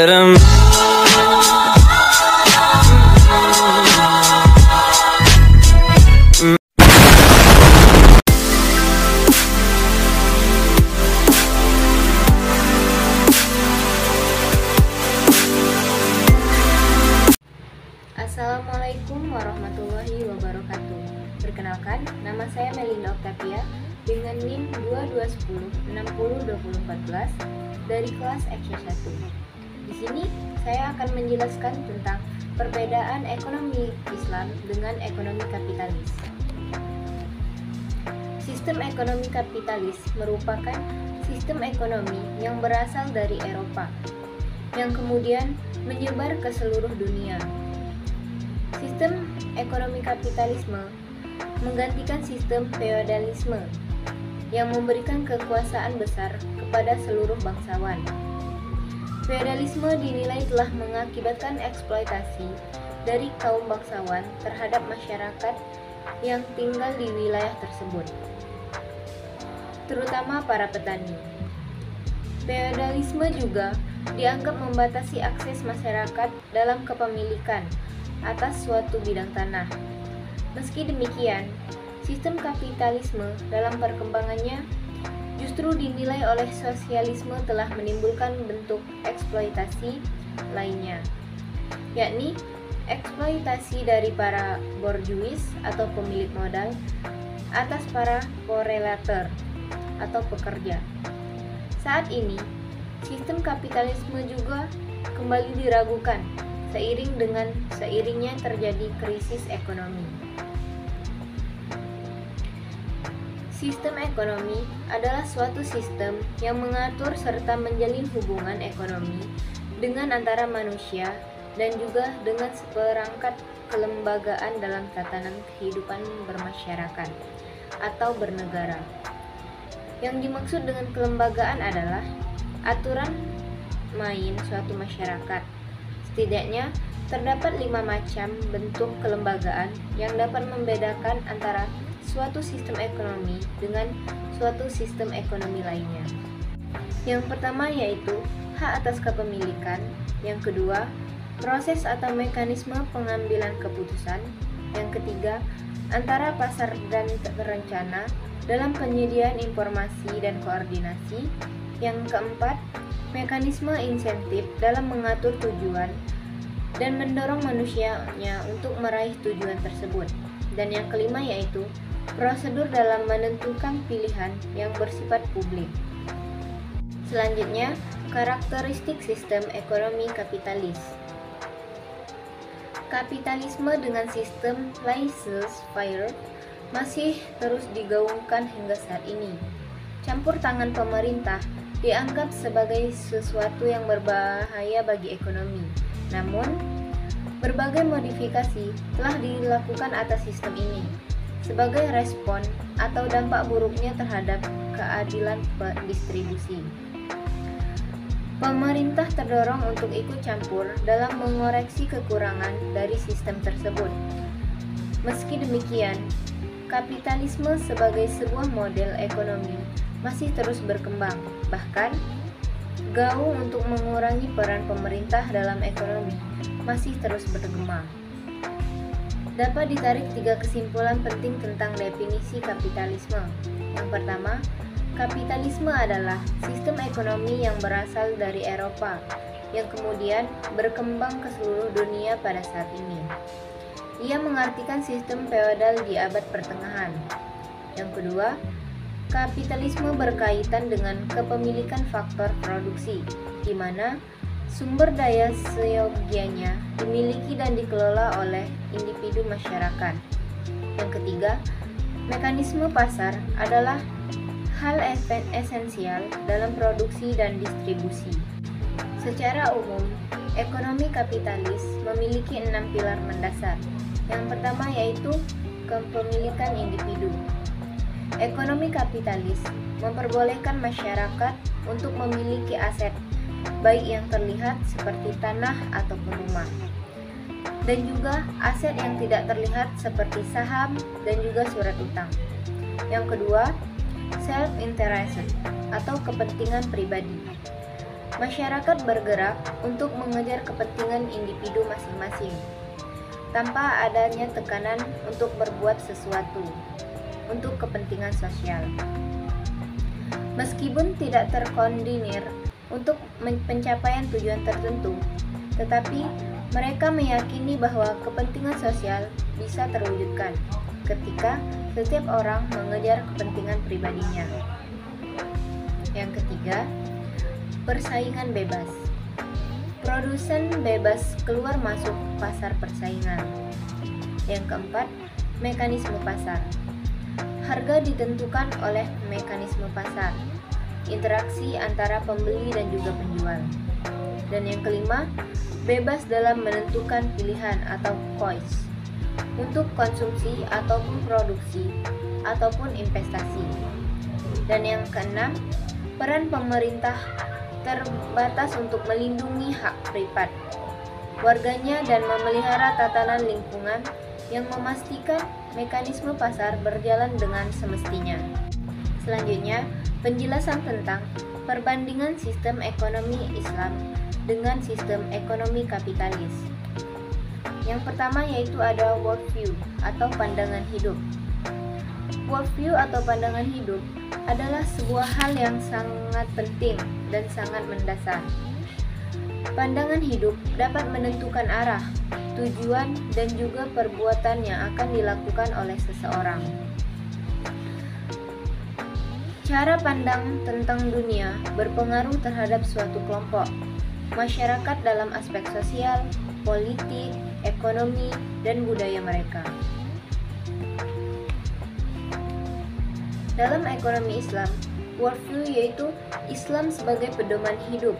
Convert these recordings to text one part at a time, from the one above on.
get 'em. Assalamualaikum warahmatullahi wabarakatuh. Perkenalkan, nama saya Melinda Octavia dengan NIM 2210602014 dari kelas XC1. Di sini saya akan menjelaskan tentang perbedaan ekonomi Islam dengan ekonomi kapitalis. Sistem ekonomi kapitalis merupakan sistem ekonomi yang berasal dari Eropa, yang kemudian menyebar ke seluruh dunia. Sistem ekonomi kapitalisme menggantikan sistem feodalisme yang memberikan kekuasaan besar kepada seluruh bangsawan. Feodalisme dinilai telah mengakibatkan eksploitasi dari kaum bangsawan terhadap masyarakat yang tinggal di wilayah tersebut, terutama para petani. Feodalisme juga dianggap membatasi akses masyarakat dalam kepemilikan atas suatu bidang tanah. Meski demikian, sistem kapitalisme dalam perkembangannya justru dinilai oleh sosialisme telah menimbulkan bentuk eksploitasi lainnya, yakni eksploitasi dari para borjuis atau pemilik modal atas para korelator atau pekerja. Saat ini, sistem kapitalisme juga kembali diragukan seiringnya terjadi krisis ekonomi. Sistem ekonomi adalah suatu sistem yang mengatur serta menjalin hubungan ekonomi dengan antara manusia dan juga dengan seperangkat kelembagaan dalam tatanan kehidupan bermasyarakat atau bernegara. Yang dimaksud dengan kelembagaan adalah aturan main suatu masyarakat. Setidaknya terdapat 5 macam bentuk kelembagaan yang dapat membedakan antara suatu sistem ekonomi dengan suatu sistem ekonomi lainnya. Yang pertama yaitu hak atas kepemilikan, yang kedua proses atau mekanisme pengambilan keputusan, yang ketiga antara pasar dan rencana dalam penyediaan informasi dan koordinasi, yang keempat mekanisme insentif dalam mengatur tujuan dan mendorong manusianya untuk meraih tujuan tersebut. Dan yang kelima yaitu prosedur dalam menentukan pilihan yang bersifat publik. Selanjutnya, karakteristik sistem ekonomi kapitalis. Kapitalisme dengan sistem laissez-faire masih terus digaungkan hingga saat ini. Campur tangan pemerintah dianggap sebagai sesuatu yang berbahaya bagi ekonomi. Namun, berbagai modifikasi telah dilakukan atas sistem ini sebagai respon atau dampak buruknya terhadap keadilan distribusi. Pemerintah terdorong untuk ikut campur dalam mengoreksi kekurangan dari sistem tersebut. Meski demikian, kapitalisme sebagai sebuah model ekonomi masih terus berkembang. Bahkan, gaung untuk mengurangi peran pemerintah dalam ekonomi masih terus bergema. Dapat ditarik 3 kesimpulan penting tentang definisi kapitalisme. Yang pertama, kapitalisme adalah sistem ekonomi yang berasal dari Eropa, yang kemudian berkembang ke seluruh dunia pada saat ini. Ia mengartikan sistem feodal di abad pertengahan. Yang kedua, kapitalisme berkaitan dengan kepemilikan faktor produksi, di mana sumber daya seyogianya dimiliki dan dikelola oleh individu masyarakat. Yang ketiga, mekanisme pasar adalah hal esensial dalam produksi dan distribusi. Secara umum, ekonomi kapitalis memiliki 6 pilar mendasar. Yang pertama yaitu kepemilikan individu. Ekonomi kapitalis memperbolehkan masyarakat untuk memiliki aset, baik yang terlihat seperti tanah ataupun rumah, dan juga aset yang tidak terlihat seperti saham dan juga surat utang. Yang kedua, self-interest atau kepentingan pribadi. Masyarakat bergerak untuk mengejar kepentingan individu masing-masing, tanpa adanya tekanan untuk berbuat sesuatu untuk kepentingan sosial. Meskipun tidak terkoordinir untuk pencapaian tujuan tertentu, tetapi mereka meyakini bahwa kepentingan sosial bisa terwujudkan ketika setiap orang mengejar kepentingan pribadinya. Yang ketiga, persaingan bebas. Produsen bebas keluar masuk pasar persaingan. Yang keempat, mekanisme pasar. Harga ditentukan oleh mekanisme pasar, interaksi antara pembeli dan juga penjual. Dan yang kelima, bebas dalam menentukan pilihan atau choice untuk konsumsi ataupun produksi ataupun investasi. Dan yang keenam, peran pemerintah terbatas untuk melindungi hak privat warganya dan memelihara tatanan lingkungan yang memastikan mekanisme pasar berjalan dengan semestinya. Selanjutnya, penjelasan tentang perbandingan sistem ekonomi Islam dengan sistem ekonomi kapitalis. Yang pertama yaitu ada worldview atau pandangan hidup. Worldview atau pandangan hidup adalah sebuah hal yang sangat penting dan sangat mendasar. Pandangan hidup dapat menentukan arah, tujuan, dan juga perbuatan yang akan dilakukan oleh seseorang. Cara pandang tentang dunia berpengaruh terhadap suatu kelompok, masyarakat dalam aspek sosial, politik, ekonomi, dan budaya mereka. Dalam ekonomi Islam, worldview yaitu Islam sebagai pedoman hidup,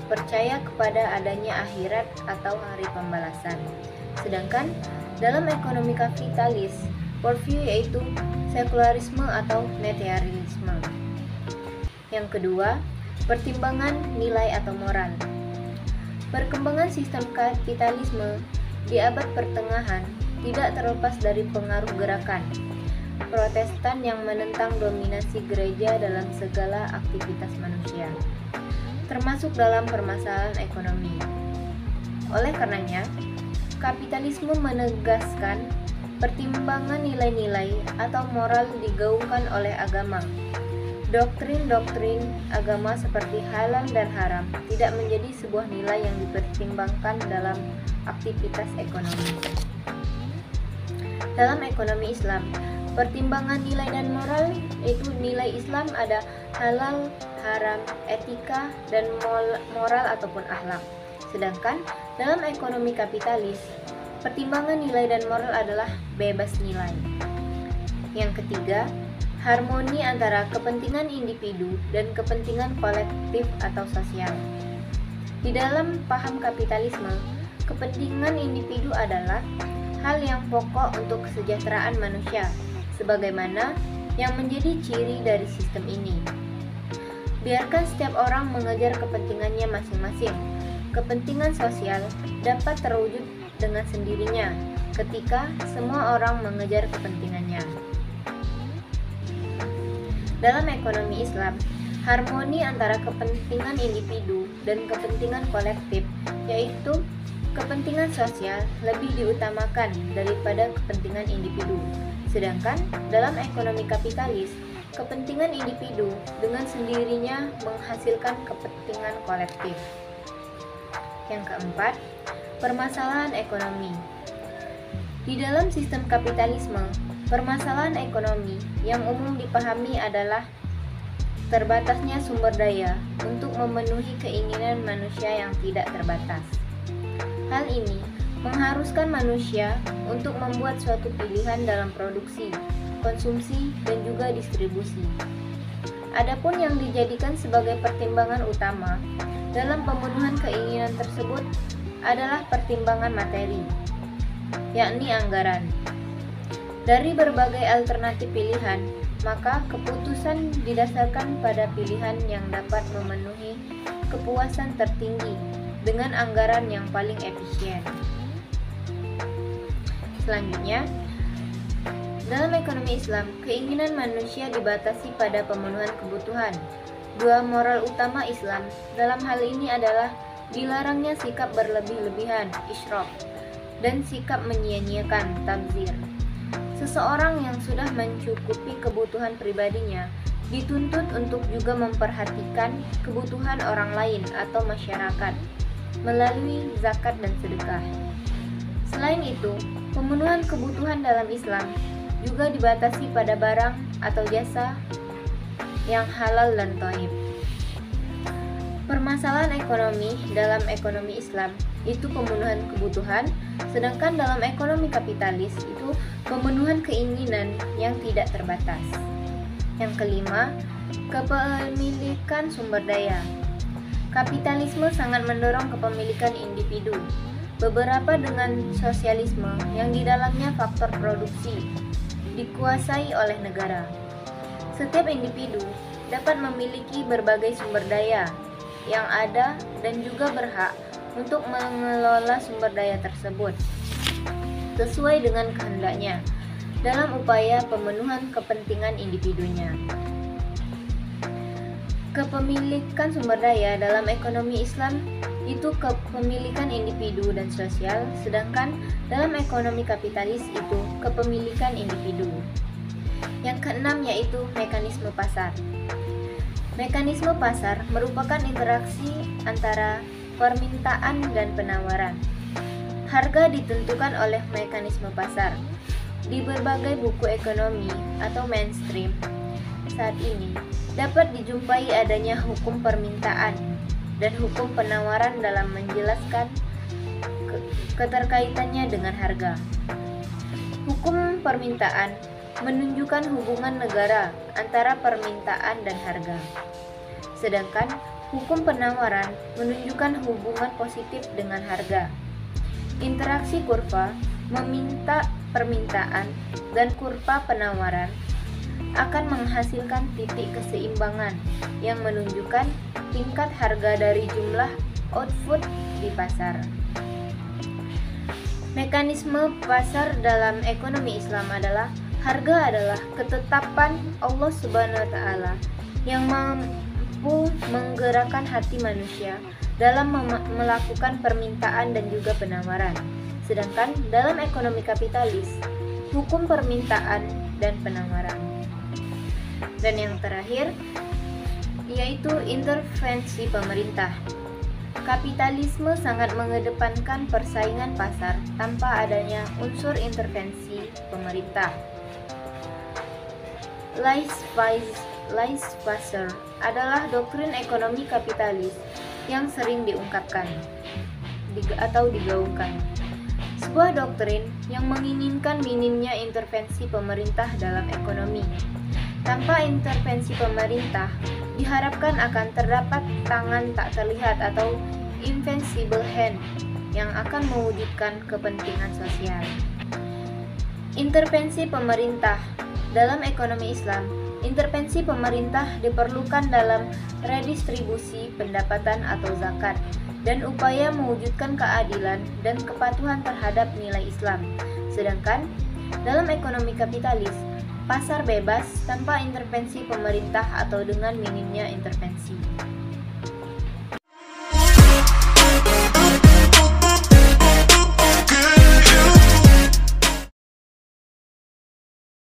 percaya kepada adanya akhirat atau hari pembalasan. Sedangkan dalam ekonomi kapitalis, worldview yaitu sekularisme atau materialisme. Yang kedua, pertimbangan nilai atau moral. Perkembangan sistem kapitalisme di abad pertengahan tidak terlepas dari pengaruh gerakan Protestan yang menentang dominasi gereja dalam segala aktivitas manusia, termasuk dalam permasalahan ekonomi. Oleh karenanya, kapitalisme menegaskan pertimbangan nilai-nilai atau moral digaungkan oleh agama. Doktrin-doktrin agama seperti halal dan haram tidak menjadi sebuah nilai yang dipertimbangkan dalam aktivitas ekonomi. Dalam ekonomi Islam, pertimbangan nilai dan moral yaitu nilai Islam ada halal, haram, etika, dan moral ataupun akhlak. Sedangkan dalam ekonomi kapitalis, pertimbangan nilai dan moral adalah bebas nilai. Yang ketiga, harmoni antara kepentingan individu dan kepentingan kolektif atau sosial. Di dalam paham kapitalisme, kepentingan individu adalah hal yang pokok untuk kesejahteraan manusia, sebagaimana yang menjadi ciri dari sistem ini. Biarkan setiap orang mengejar kepentingannya masing-masing. Kepentingan sosial dapat terwujud dengan sendirinya ketika semua orang mengejar kepentingannya. Dalam ekonomi Islam, harmoni antara kepentingan individu dan kepentingan kolektif, yaitu kepentingan sosial lebih diutamakan daripada kepentingan individu. Sedangkan dalam ekonomi kapitalis, kepentingan individu dengan sendirinya menghasilkan kepentingan kolektif. Yang keempat, permasalahan ekonomi. Di dalam sistem kapitalisme, permasalahan ekonomi yang umum dipahami adalah terbatasnya sumber daya untuk memenuhi keinginan manusia yang tidak terbatas. Hal ini mengharuskan manusia untuk membuat suatu pilihan dalam produksi, konsumsi, dan juga distribusi. Adapun yang dijadikan sebagai pertimbangan utama dalam pemenuhan keinginan tersebut adalah pertimbangan materi, yakni anggaran. Dari berbagai alternatif pilihan, maka keputusan didasarkan pada pilihan yang dapat memenuhi kepuasan tertinggi dengan anggaran yang paling efisien. Selanjutnya, dalam ekonomi Islam, keinginan manusia dibatasi pada pemenuhan kebutuhan, Dua moral utama Islam dalam hal ini adalah dilarangnya sikap berlebih-lebihan, israf, dan sikap menyia-nyiakan, tabzir. Seseorang yang sudah mencukupi kebutuhan pribadinya dituntut untuk juga memperhatikan kebutuhan orang lain atau masyarakat melalui zakat dan sedekah. Selain itu, pemenuhan kebutuhan dalam Islam juga dibatasi pada barang atau jasa yang halal dan thayyib. Permasalahan ekonomi dalam ekonomi Islam itu pemenuhan kebutuhan, sedangkan dalam ekonomi kapitalis itu pemenuhan keinginan yang tidak terbatas. Yang kelima, kepemilikan sumber daya. Kapitalisme sangat mendorong kepemilikan individu, beberapa dengan sosialisme yang di dalamnya faktor produksi dikuasai oleh negara. Setiap individu dapat memiliki berbagai sumber daya yang ada dan juga berhak untuk mengelola sumber daya tersebut sesuai dengan kehendaknya dalam upaya pemenuhan kepentingan individunya. Kepemilikan sumber daya dalam ekonomi Islam itu kepemilikan individu dan sosial, sedangkan dalam ekonomi kapitalis itu kepemilikan individu. Yang keenam yaitu mekanisme pasar. Mekanisme pasar merupakan interaksi antara permintaan dan penawaran. Harga ditentukan oleh mekanisme pasar. Di berbagai buku ekonomi atau mainstream saat ini dapat dijumpai adanya hukum permintaan dan hukum penawaran dalam menjelaskan keterkaitannya dengan harga. Hukum permintaan menunjukkan hubungan negara antara permintaan dan harga. Sedangkan hukum penawaran menunjukkan hubungan positif dengan harga. Interaksi kurva meminta permintaan dan kurva penawaran akan menghasilkan titik keseimbangan yang menunjukkan tingkat harga dari jumlah output di pasar. Mekanisme pasar dalam ekonomi Islam adalah harga adalah ketetapan Allah Subhanahu wa taala yang mampu menggerakkan hati manusia dalam melakukan permintaan dan juga penawaran. Sedangkan dalam ekonomi kapitalis, hukum permintaan dan penawaran. Dan yang terakhir yaitu intervensi pemerintah. Kapitalisme sangat mengedepankan persaingan pasar tanpa adanya unsur intervensi pemerintah. Laissez-passer adalah doktrin ekonomi kapitalis yang sering diungkapkan atau digaungkan. Sebuah doktrin yang menginginkan minimnya intervensi pemerintah dalam ekonomi. Tanpa intervensi pemerintah, diharapkan akan terdapat tangan tak terlihat atau invisible hand yang akan mewujudkan kepentingan sosial. Intervensi pemerintah dalam ekonomi Islam. Intervensi pemerintah diperlukan dalam redistribusi pendapatan atau zakat dan upaya mewujudkan keadilan dan kepatuhan terhadap nilai Islam. Sedangkan dalam ekonomi kapitalis, pasar bebas tanpa intervensi pemerintah atau dengan minimnya intervensi.